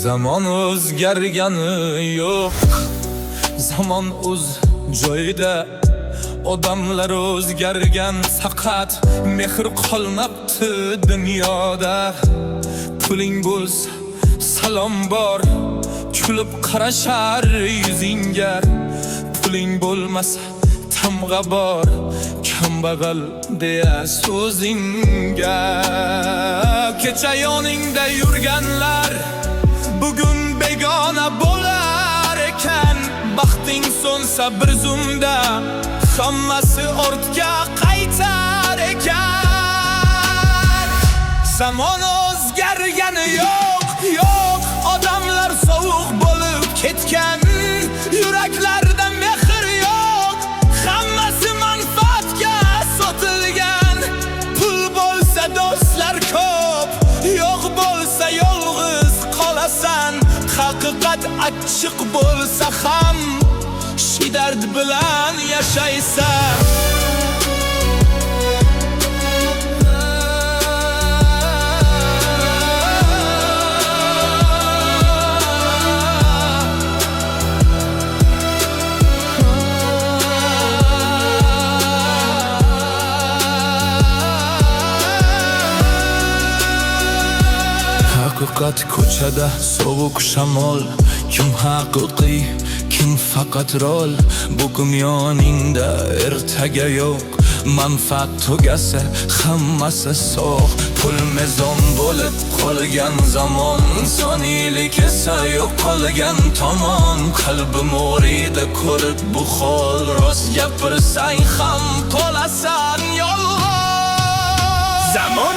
Zamon o'zgargani yo'q, zamon o'z joyida. Odamlar o'zgargan, faqat mehr qolmabdi dunyoda. Puling bo'lsa salom bor, kulib qarashar yuzingga. Puling bo'lmasa tamg'a bor, kambag'al deya so'zingga. Kecha yoningda yurganlar bugun begona bo'lar ekan. Baxting so'nsa bir zumda hammasi ortga qaytar ekan. Zamon o'zgargani yo'q, yo'q. Odamlar sovuq bo'lib ketgan, yuraklarda mehr yo'q. Hammasi manfaatga sotilgan. Pul bo'lsa do'stlar ko'p, yo'q bo'lsa yolg'iz qolasan. Haqiqat achchiq bo'lsa ham shiddat bilan yashaysan. Haqiqat ko'chada sovuq shamol. Kim haqiqiy, kim faqat rol. Bugun yoningda ertaga yo'q. Manfaat tugasa hammasi sog'. Pul mezon bo'lib qolgan zamon, insoniylik esa yo'q qolgan tomon. Qalbim o'rida ko'rib bu hol, rost gapirsang ham qolasan yolg'on. Zamon